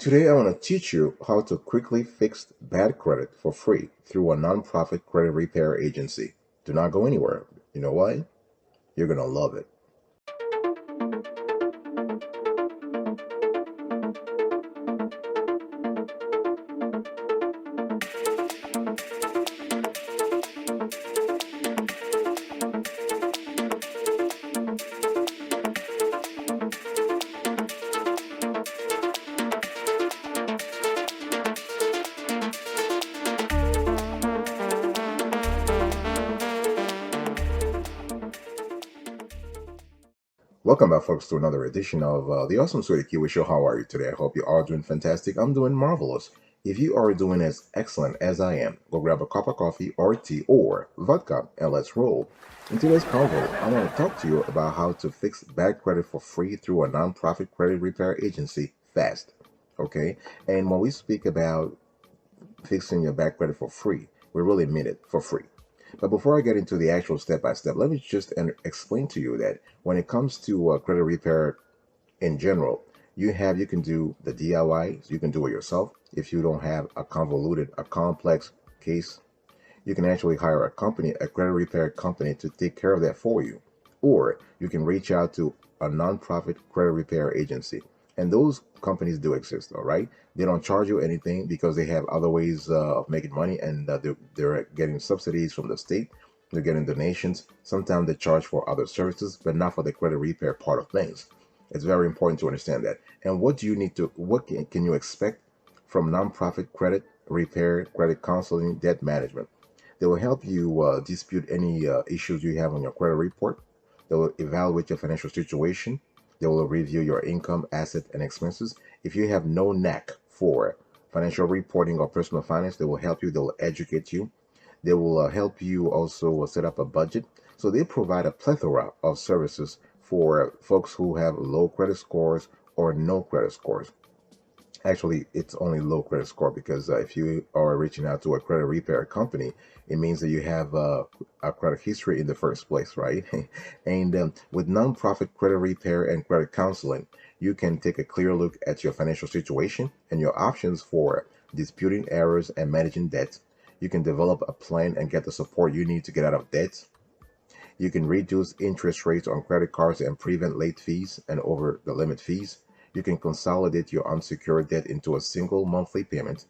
Today, I want to teach you how to quickly fix bad credit for free through a nonprofit credit repair agency. Do not go anywhere. You know why? You're going to love it. Welcome back, folks, to another edition of the Awesome Sweetie Kiwi Show. How are you today? I hope you are doing fantastic. I'm doing marvelous. If you are doing as excellent as I am, go grab a cup of coffee or tea or vodka and let's roll. In today's convo, I want to talk to you about how to fix bad credit for free through a nonprofit credit repair agency fast. Okay? And when we speak about fixing your bad credit for free, we really mean it for free. But before I get into the actual step by step, let me just explain to you that when it comes to credit repair in general, you can do the DIYs, you can do it yourself. If you don't have a complex case, you can actually hire a credit repair company to take care of that for you. Or you can reach out to a nonprofit credit repair agency. And those companies do exist, all right? They don't charge you anything because they have other ways of making money, and they're getting subsidies from the state. They're getting donations. Sometimes they charge for other services, but not for the credit repair part of things. It's very important to understand that. And what can you expect from nonprofit credit repair, credit counseling, debt management? They will help you dispute any issues you have on your credit report. They will evaluate your financial situation. They will review your income, asset, and expenses. If you have no knack for financial reporting or personal finance, they will help you. They will educate you. They will help you also set up a budget. So they provide a plethora of services for folks who have low credit scores or no credit scores. Actually, it's only low credit score because if you are reaching out to a credit repair company, it means that you have a credit history in the first place, right? And with nonprofit credit repair and credit counseling, you can take a clear look at your financial situation and your options for disputing errors and managing debt. You can develop a plan and get the support you need to get out of debt. You can reduce interest rates on credit cards and prevent late fees and over the limit fees. You can consolidate your unsecured debt into a single monthly payment.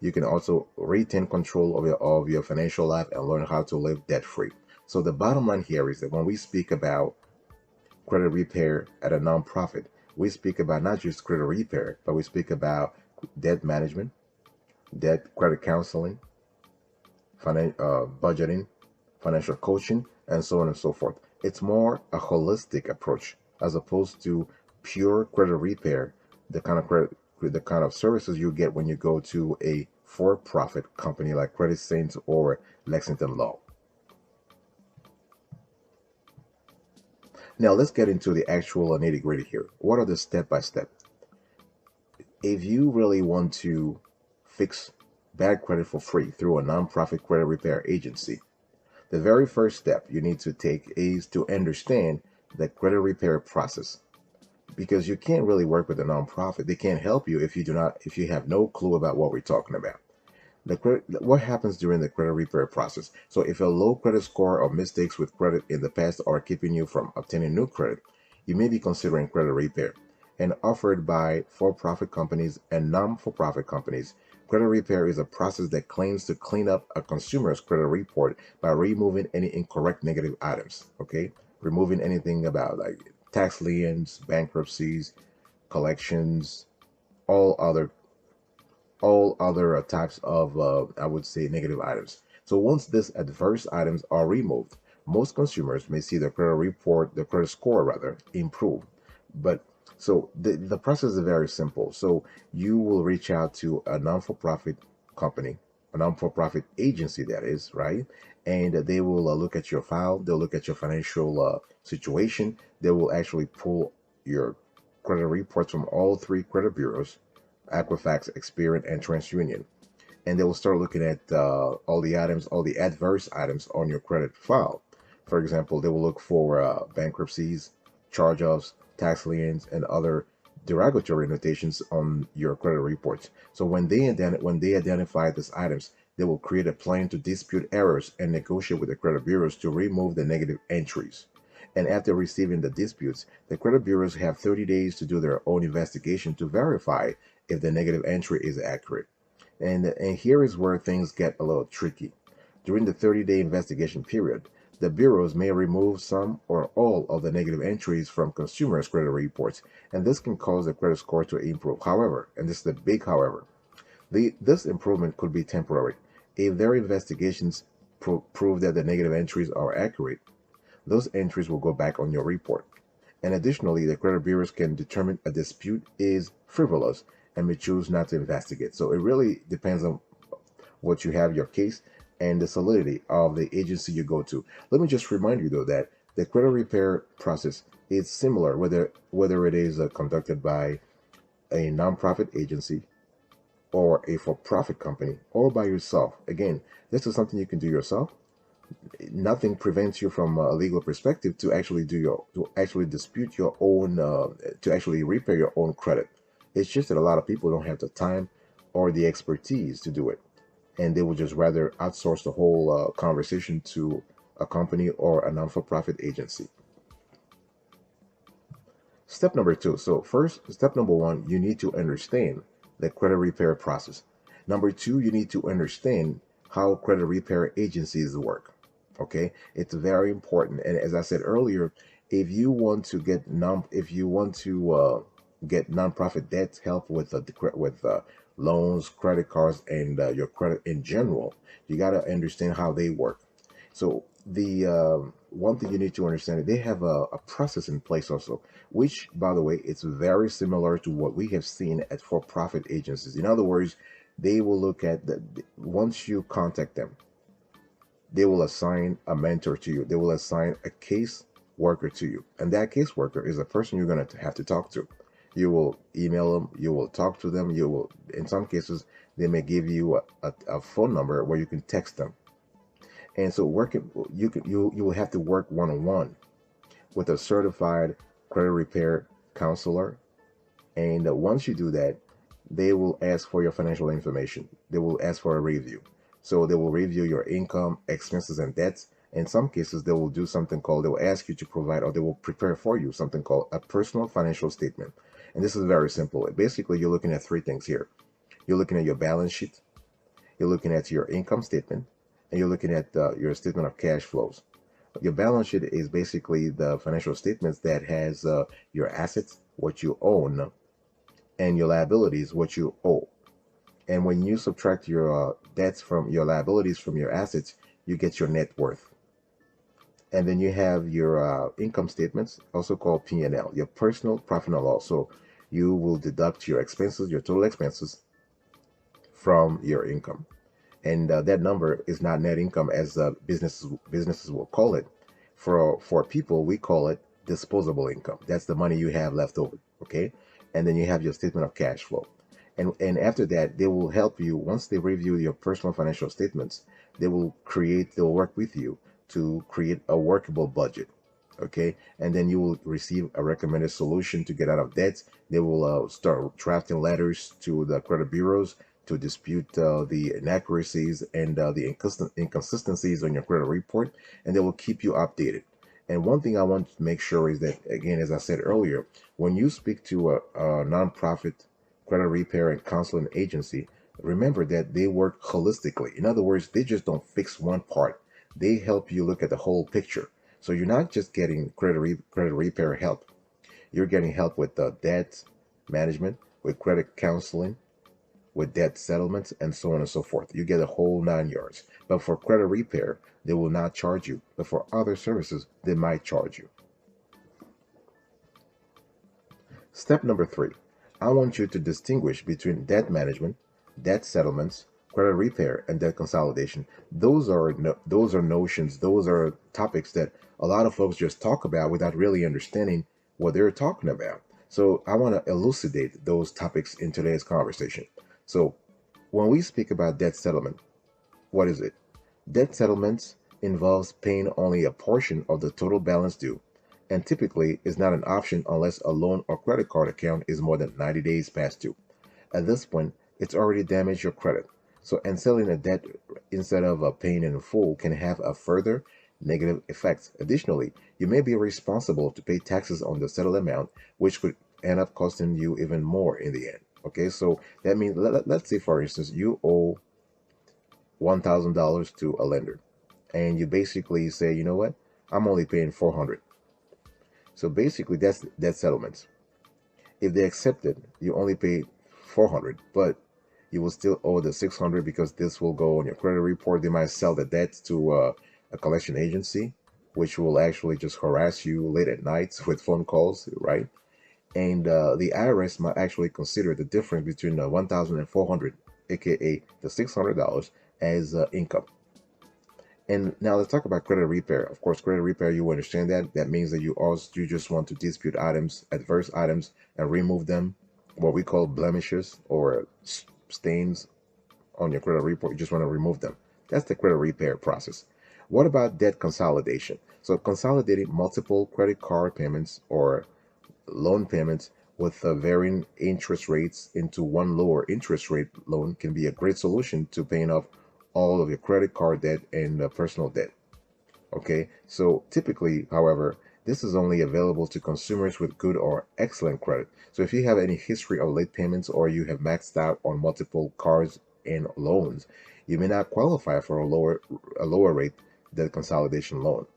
You can also retain control of your financial life and learn how to live debt free. So, the bottom line here is that when we speak about credit repair at a nonprofit, we speak about not just credit repair, but we speak about debt management, debt credit counseling, budgeting, financial coaching, and so on and so forth. It's more a holistic approach as opposed to pure credit repair, the kind of services you get when you go to a for-profit company like Credit Saints or Lexington Law. Now let's get into the actual nitty-gritty here. What are the step-by-step? If you really want to fix bad credit for free through a nonprofit credit repair agency, the very first step you need to take is to understand the credit repair process, because you can't really work with a nonprofit. They can't help you if you have no clue about what we're talking about. What happens during the credit repair process? So if a low credit score or mistakes with credit in the past are keeping you from obtaining new credit, you may be considering credit repair. And offered by for-profit companies and non-for-profit companies, credit repair is a process that claims to clean up a consumer's credit report by removing any incorrect negative items. Okay, removing anything about like tax liens, bankruptcies, collections, all other types of I would say negative items. So once these adverse items are removed, most consumers may see the credit score rather, improve. But so the process is very simple. So you will reach out to a non-for-profit company, a non-for-profit agency, that is, right? And they will look at your file. They'll look at your financial situation. They will actually pull your credit reports from all three credit bureaus: Equifax, Experian, and TransUnion. And they will start looking at all the adverse items on your credit file. For example, they will look for bankruptcies, charge-offs, tax liens, and other derogatory notations on your credit reports. So when they identify these items, they will create a plan to dispute errors and negotiate with the credit bureaus to remove the negative entries. And after receiving the disputes, the credit bureaus have 30 days to do their own investigation to verify if the negative entry is accurate. And here is where things get a little tricky. During the 30-day investigation period, the bureaus may remove some or all of the negative entries from consumers' credit reports, and this can cause the credit score to improve. However, and this is the big however, this improvement could be temporary. If their investigations prove that the negative entries are accurate, those entries will go back on your report. And additionally, the credit bureaus can determine a dispute is frivolous and may choose not to investigate. So it really depends on what you have your case and the solidity of the agency you go to. Let me just remind you though that the credit repair process is similar whether it is conducted by a nonprofit agency or a for-profit company or by yourself. Again, this is something you can do yourself. Nothing prevents you from a legal perspective to actually dispute your own to actually repair your own credit. It's just that a lot of people don't have the time or the expertise to do it, and they would just rather outsource the whole conversation to a company or a non-for-profit agency. Step number two. So first, step number one, you need to understand the credit repair process. Number two, you need to understand how credit repair agencies work. Okay, it's very important. And as I said earlier, if you want to get nonprofit debt help with loans, credit cards, and your credit in general, you got to understand how they work. So the one thing you need to understand is they have a process in place also, which, by the way, it's very similar to what we have seen at for-profit agencies. In other words, they will look at once you contact them, they will assign a mentor to you. They will assign a case worker to you. And that case worker is a person you're going to have to talk to. You will email them, you will talk to them, you will, in some cases, they may give you a phone number where you can text them. And so you will have to work one-on-one with a certified credit repair counselor. And once you do that, they will ask for your financial information. They will ask for a review. So they will review your income, expenses, and debts. In some cases, they will do something called, they will ask you to provide, or they will prepare for you something called a personal financial statement. And this is very simple. Basically, you're looking at three things here. You're looking at your balance sheet, you're looking at your income statement, and you're looking at your statement of cash flows. Your balance sheet is basically the financial statements that has your assets, what you own, and your liabilities, what you owe. And when you subtract your debts from your liabilities from your assets, you get your net worth. And then you have your income statements, also called P&L, your personal profit and loss. So you will deduct your expenses, your total expenses from your income. And that number is not net income as businesses will call it. For people, we call it disposable income. That's the money you have left over, okay? And then you have your statement of cash flow. And after that, they will help you. Once they review your personal financial statements, they'll work with you to create a workable budget, okay? And then you will receive a recommended solution to get out of debt. They will start drafting letters to the credit bureaus to dispute the inaccuracies and the inconsistencies on your credit report, and they will keep you updated. And one thing I want to make sure is that, again, as I said earlier, when you speak to a nonprofit credit repair and counseling agency, remember that they work holistically. In other words, they just don't fix one part. They help you look at the whole picture. So you're not just getting credit repair help. You're getting help with debt management, with credit counseling, with debt settlements, and so on and so forth. You get a whole 9 yards. But for credit repair, they will not charge you. But for other services, they might charge you. Step number 3. I want you to distinguish between debt management, debt settlements, credit repair, and debt consolidation. Those are notions, those are topics that a lot of folks just talk about without really understanding what they're talking about. So I want to elucidate those topics in today's conversation. So when we speak about debt settlement, what is it? Debt settlements involves paying only a portion of the total balance due. and typically is not an option unless a loan or credit card account is more than 90 days past due. At this point, it's already damaged your credit. So, and selling a debt instead of paying in full can have a further negative effect. Additionally, you may be responsible to pay taxes on the settled amount, which could end up costing you even more in the end. Okay, so that means let's say, for instance, you owe $1,000 to a lender, and you basically say, you know what, I'm only paying 400. So basically, that's debt settlements. If they accept it, you only pay 400, but you will still owe the 600 because this will go on your credit report. They might sell the debt to a collection agency, which will actually just harass you late at night with phone calls, right? And the IRS might actually consider the difference between the 1,400, aka the $600, as income. And now let's talk about credit repair. Of course, credit repair, you understand that. That means that you just want to dispute items, adverse items, and remove them, what we call blemishes or stains on your credit report. You just want to remove them. That's the credit repair process. What about debt consolidation? So consolidating multiple credit card payments or loan payments with varying interest rates into one lower interest rate loan can be a great solution to paying off all of your credit card debt and personal debt. Okay, so typically, however, this is only available to consumers with good or excellent credit. So if you have any history of late payments or you have maxed out on multiple cards and loans, you may not qualify for a lower rate debt consolidation loan.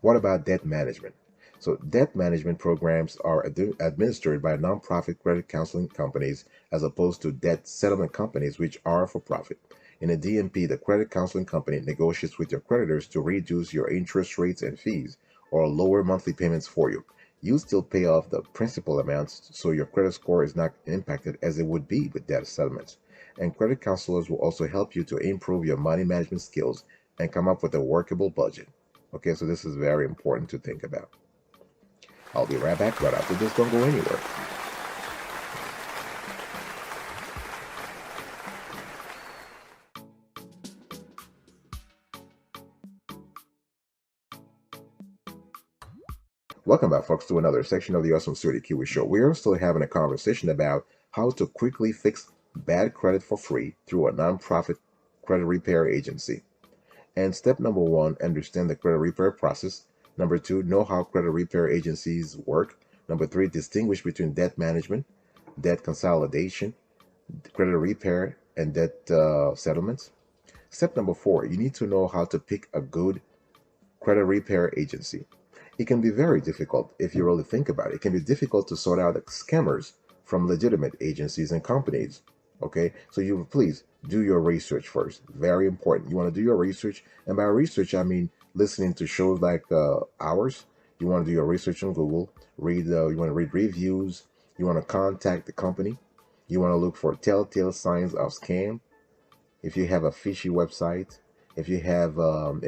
What about debt management? So debt management programs are administered by nonprofit credit counseling companies as opposed to debt settlement companies, which are for profit. In a DMP, the credit counseling company negotiates with your creditors to reduce your interest rates and fees or lower monthly payments for you. You still pay off the principal amounts, so your credit score is not impacted as it would be with debt settlements. And credit counselors will also help you to improve your money management skills and come up with a workable budget. Okay, so this is very important to think about. I'll be right back right after this. Don't go anywhere. Welcome back, folks, to another section of the Awesome Studio Kiwi Show. We are still having a conversation about how to quickly fix bad credit for free through a nonprofit credit repair agency. And step number one, understand the credit repair process. Number two, know how credit repair agencies work. Number three, distinguish between debt management, debt consolidation, credit repair, and debt settlements. Step number four, you need to know how to pick a good credit repair agency. It can be very difficult if you really think about it. It can be difficult to sort out the scammers from legitimate agencies and companies. Okay, so you please do your research first. Very important. You want to do your research, and by research I mean listening to shows like ours. You want to do your research on Google. You want to read reviews. You want to contact the company. You want to look for telltale signs of scam. If you have a fishy website, if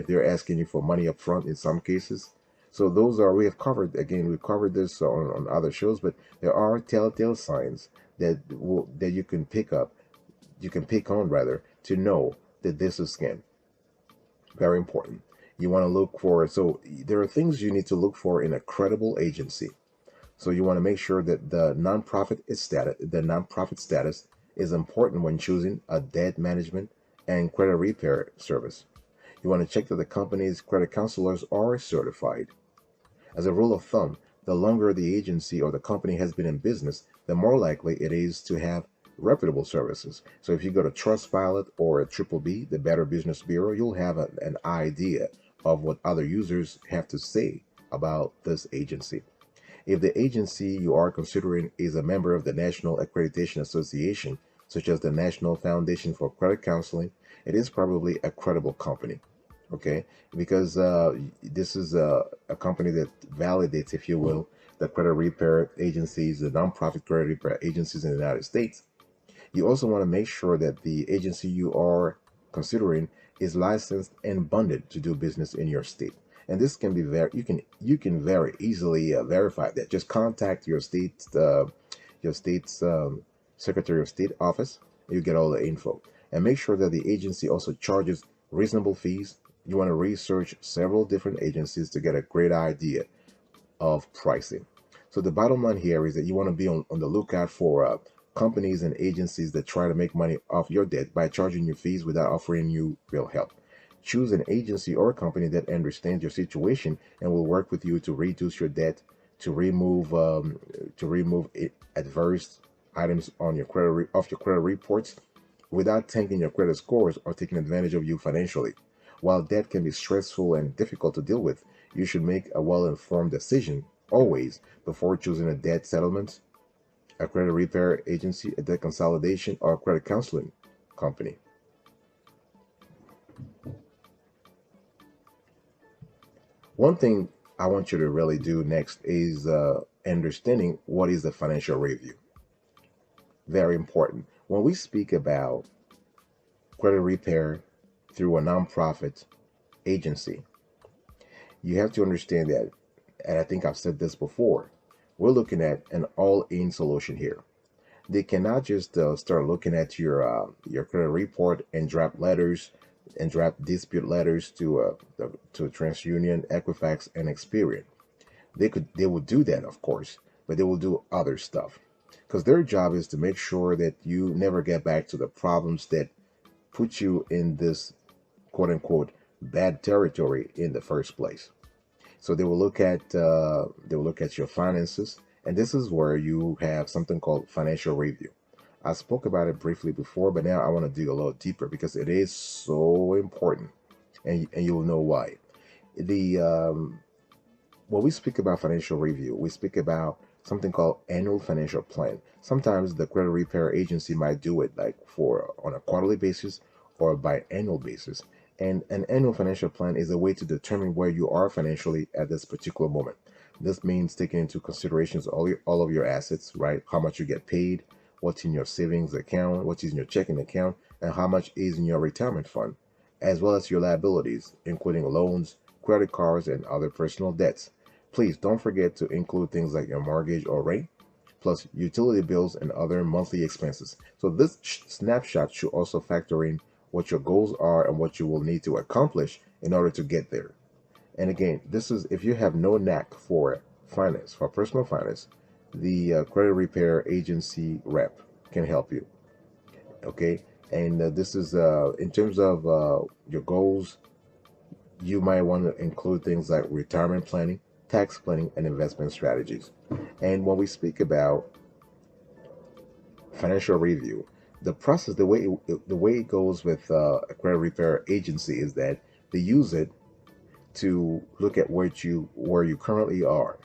they're asking you for money up front in some cases. So those are, we've covered this on other shows, but there are telltale signs that you can pick on rather, to know that this is scam. Very important. You want to look for, so there are things you need to look for in a credible agency. So you want to make sure that the nonprofit status is important when choosing a debt management and credit repair service. You want to check that the company's credit counselors are certified. As a rule of thumb, the longer the agency or the company has been in business, the more likely it is to have reputable services. So if you go to Trustpilot or a Triple B, the Better Business Bureau, you'll have an idea of what other users have to say about this agency. If the agency you are considering is a member of the National Accreditation Association, such as the National Foundation for Credit Counseling, it is probably a credible company. Okay, because this is a company that validates, if you will, the credit repair agencies, the nonprofit credit repair agencies in the United States. You also want to make sure that the agency you are considering is licensed and bonded to do business in your state. And this can be you can very easily verify that. Just contact your state's Secretary of State office. You get all the info, and make sure that the agency also charges reasonable fees. You want to research several different agencies to get a great idea of pricing. So the bottom line here is that you want to be on the lookout for companies and agencies that try to make money off your debt by charging you fees without offering you real help. Choose an agency or company that understands your situation and will work with you to reduce your debt, to remove adverse items on your off your credit reports without tanking your credit scores or taking advantage of you financially. While debt can be stressful and difficult to deal with, you should make a well-informed decision always before choosing a debt settlement, a credit repair agency, a debt consolidation, or a credit counseling company. One thing I want you to really do next is understanding what is the financial review. Very important. When we speak about credit repair through a nonprofit agency, you have to understand that, and I think I've said this before, we're looking at an all-in solution here. They cannot just start looking at your credit report and drop letters and drop dispute letters to TransUnion, Equifax, and Experian. They will do that, of course, but they will do other stuff because their job is to make sure that you never get back to the problems that put you in this quote unquote bad territory in the first place. So they will look at your finances, and this is where you have something called financial review. I spoke about it briefly before, but now I want to dig a little deeper because it is so important, and you will know why. The When we speak about financial review, we speak about something called annual financial plan. Sometimes the credit repair agency might do it like for on a quarterly basis or biannual basis. And an annual financial plan is a way to determine where you are financially at this particular moment. This means taking into considerations all of your assets, right? How much you get paid, what's in your savings account, what's in your checking account, and how much is in your retirement fund, as well as your liabilities, including loans, credit cards, and other personal debts. Please don't forget to include things like your mortgage or rent, plus utility bills and other monthly expenses. So this snapshot should also factor in what your goals are and what you will need to accomplish in order to get there. And again, this is if you have no knack for finance, for personal finance, the credit repair agency rep can help you. Okay, and this is in terms of your goals, you might want to include things like retirement planning, tax planning, and investment strategies. And when we speak about financial review, the process, the way it goes with a credit repair agency is that they use it to look at where you currently are,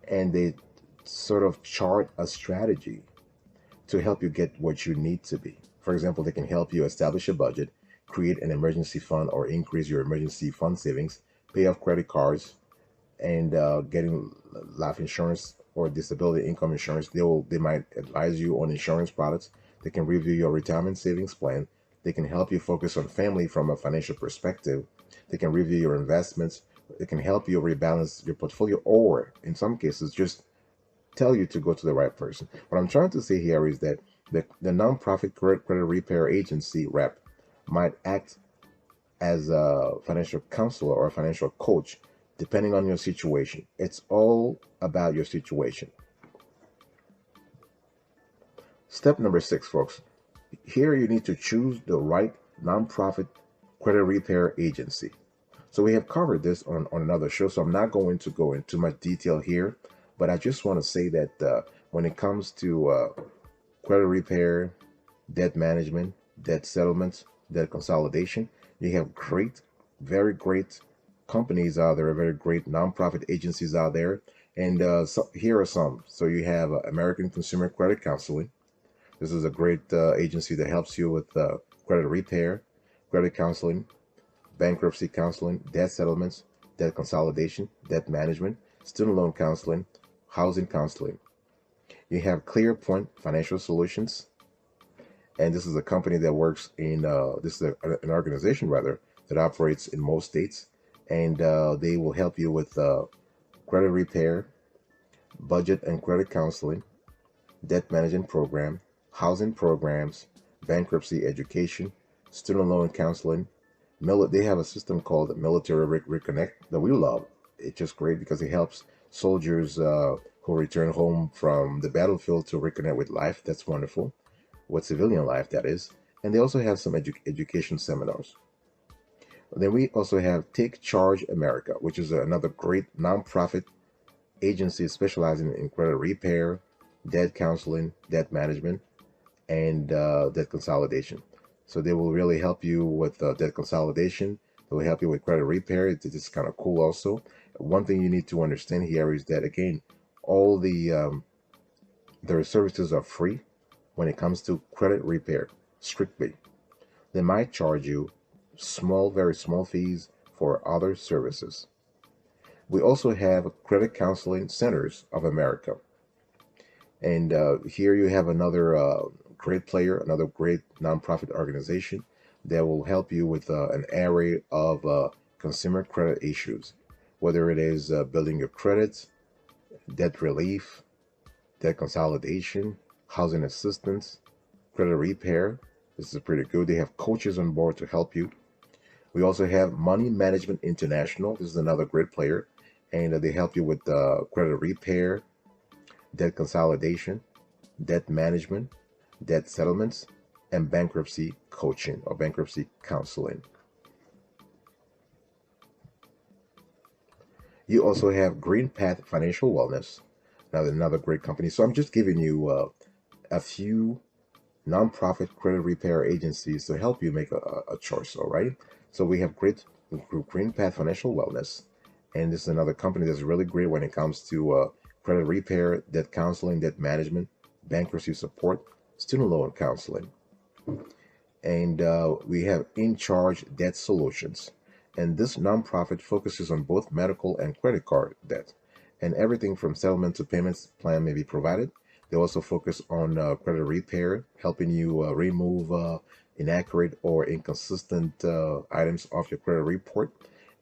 and they sort of chart a strategy to help you get what you need to be. For example, they can help you establish a budget, create an emergency fund or increase your emergency fund savings, pay off credit cards, and getting life insurance or disability income insurance. They might advise you on insurance products. They can review your retirement savings plan. They can help you focus on family from a financial perspective. They can review your investments. They can help you rebalance your portfolio, or in some cases just tell you to go to the right person. What I'm trying to say here is that the nonprofit credit repair agency rep might act as a financial counselor or a financial coach depending on your situation. It's all about your situation. Step number 6, folks. Here you need to choose the right nonprofit credit repair agency. So we have covered this on another show, so I'm not going to go into much detail here, but I just want to say that when it comes to credit repair, debt management, debt settlements, debt consolidation, you have very great companies out there, very great nonprofit agencies out there. And so here are some. So you have American Consumer Credit Counseling. This is a great agency that helps you with credit repair, credit counseling, bankruptcy counseling, debt settlements, debt consolidation, debt management, student loan counseling, housing counseling. You have ClearPoint Financial Solutions, and this is a company that works in this is an organization rather that operates in most states, and they will help you with credit repair, budget and credit counseling, debt management program, housing programs, bankruptcy education, student loan counseling. They have a system called Military Reconnect that we love. it's just great because it helps soldiers who return home from the battlefield to reconnect with life. That's wonderful, with civilian life, that is. And they also have some education seminars. Then we also have Take Charge America, which is another great nonprofit agency specializing in credit repair, debt counseling, debt management, and debt consolidation. So they will really help you with debt consolidation. They will help you with credit repair. It's kind of cool also. One thing you need to understand here is that, again, all their services are free when it comes to credit repair, strictly. They might charge you small, very small fees for other services. We also have Credit Counseling Centers of America. And here you have another great player, another great nonprofit organization that will help you with an array of consumer credit issues, whether it is building your credits, debt relief, debt consolidation, housing assistance, credit repair. This is pretty good. They have coaches on board to help you. We also have Money Management International. This is another great player, and they help you with credit repair, debt consolidation, debt management, debt settlements, and bankruptcy coaching or bankruptcy counseling. You also have Green Path Financial Wellness, another great company. So I'm just giving you a few nonprofit credit repair agencies to help you make a choice, all right? So we have Green Path Financial Wellness, and this is another company that's really great when it comes to credit repair, debt counseling, debt management, bankruptcy support, student loan counseling. And we have In Charge Debt Solutions. And this nonprofit focuses on both medical and credit card debt. And everything from settlement to payments plan may be provided. They also focus on credit repair, helping you remove inaccurate or inconsistent items off your credit report.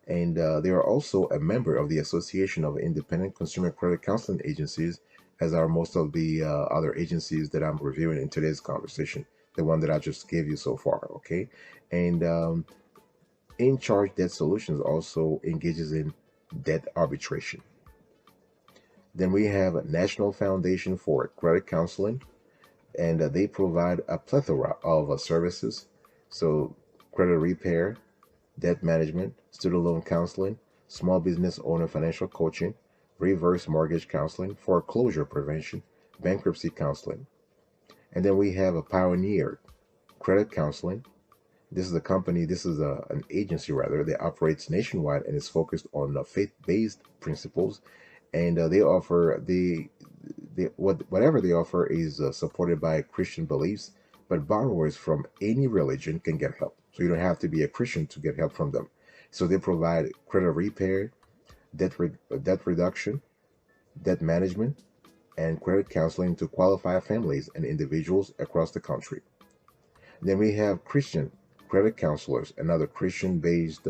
And they are also a member of the Association of Independent Consumer Credit Counseling Agencies, as are most of the other agencies that I'm reviewing in today's conversation, the one that I just gave you so far, okay? And In Charge Debt Solutions also engages in debt arbitration. Then we have National Foundation for Credit Counseling, and they provide a plethora of services. So credit repair, debt management, student loan counseling, small business owner financial coaching, reverse mortgage counseling, foreclosure prevention, bankruptcy counseling. And then we have a Pioneer Credit Counseling. This is a company, this is an agency rather, that operates nationwide and is focused on faith-based principles. And they offer whatever they offer is supported by Christian beliefs, but borrowers from any religion can get help. So you don't have to be a Christian to get help from them. So they provide credit repair, debt reduction, debt management, and credit counseling to qualified families and individuals across the country. Then we have Christian Credit Counselors, another Christian-based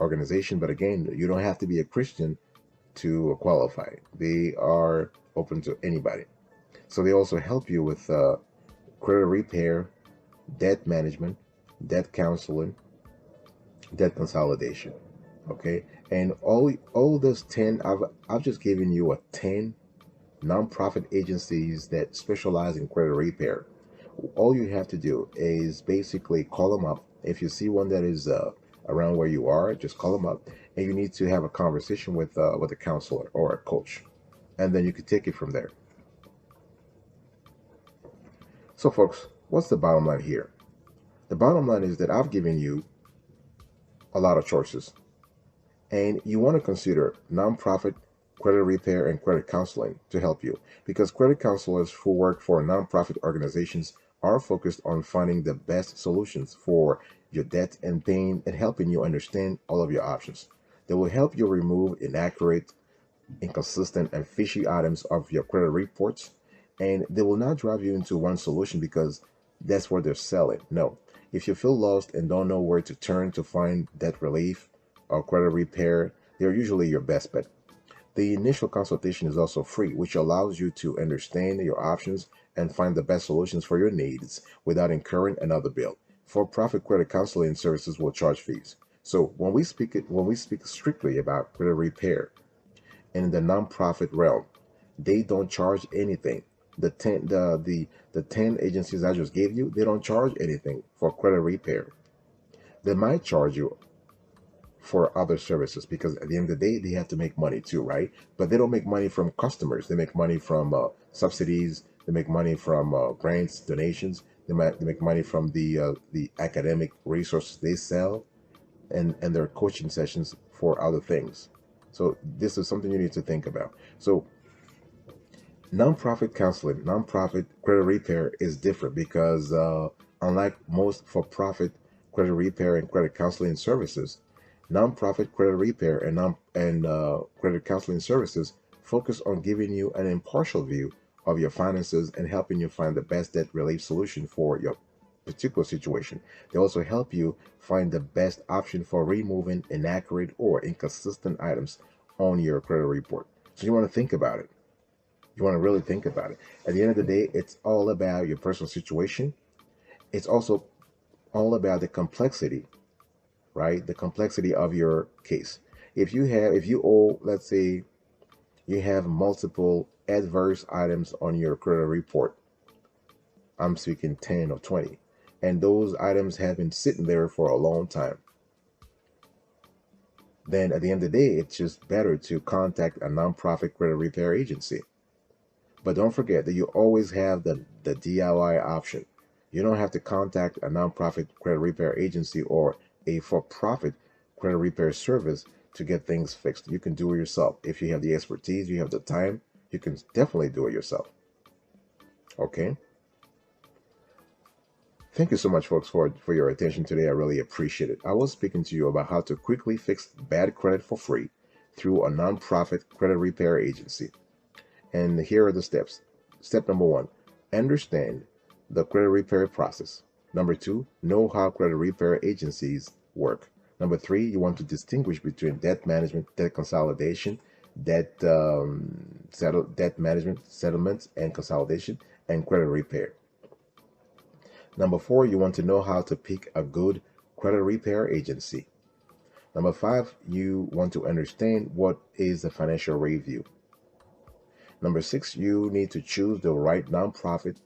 organization. But again, you don't have to be a Christian to qualify. They are open to anybody. So they also help you with credit repair, debt management, debt counseling, debt consolidation. Okay, and all those 10, I've just given you a 10 nonprofit agencies that specialize in credit repair. All you have to do is basically call them up. If you see one that is around where you are, just call them up, and you need to have a conversation with a counselor or a coach, and then you can take it from there. So, folks, what's the bottom line here? The bottom line is that I've given you a lot of choices, and you want to consider nonprofit credit repair and credit counseling to help you, because credit counselors who work for nonprofit organizations are focused on finding the best solutions for your debt and pain and helping you understand all of your options. They will help you remove inaccurate, inconsistent, and fishy items of your credit reports, and they will not drive you into one solution because that's what they're selling. No, if you feel lost and don't know where to turn to find debt relief or credit repair, they're usually your best bet. The initial consultation is also free, which allows you to understand your options and find the best solutions for your needs without incurring another bill. For-profit credit counseling services will charge fees. So when we speak strictly about credit repair in the nonprofit realm, they don't charge anything. The 10 agencies I just gave you, they don't charge anything for credit repair. They might charge you for other services because at the end of the day they have to make money too, right? But they don't make money from customers. They make money from subsidies. They make money from grants, donations. They make money from the academic resources they sell, and their coaching sessions for other things. So this is something you need to think about. So nonprofit counseling, nonprofit credit repair is different because unlike most for-profit credit repair and credit counseling services, nonprofit credit repair and credit counseling services focus on giving you an impartial view of your finances and helping you find the best debt relief solution for your particular situation. They also help you find the best option for removing inaccurate or inconsistent items on your credit report. So you want to think about it. You want to really think about it. At the end of the day, it's all about your personal situation. It's also all about the complexity, right? The complexity of your case. If you owe, let's say you have multiple adverse items on your credit report, I'm speaking 10 or 20, and those items have been sitting there for a long time, then at the end of the day, it's just better to contact a nonprofit credit repair agency. But don't forget that you always have the DIY option. You don't have to contact a nonprofit credit repair agency or a for-profit credit repair service to get things fixed. You can do it yourself. If you have the expertise, you have the time, you can definitely do it yourself. Okay? Thank you so much, folks, for your attention today. I really appreciate it. I was speaking to you about how to quickly fix bad credit for free through a nonprofit credit repair agency. And here are the steps. Step number 1, understand the credit repair process. Number 2, know how credit repair agencies work. Number 3, you want to distinguish between debt management, debt consolidation, debt management, settlements and consolidation, and credit repair. Number 4, you want to know how to pick a good credit repair agency. Number 5, you want to understand what is a financial review. Number 6, you need to choose the right nonprofit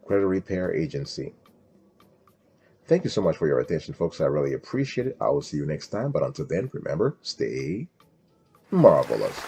credit repair agency. Thank you so much for your attention, folks. I really appreciate it. I will see you next time. But until then, remember, stay marvelous.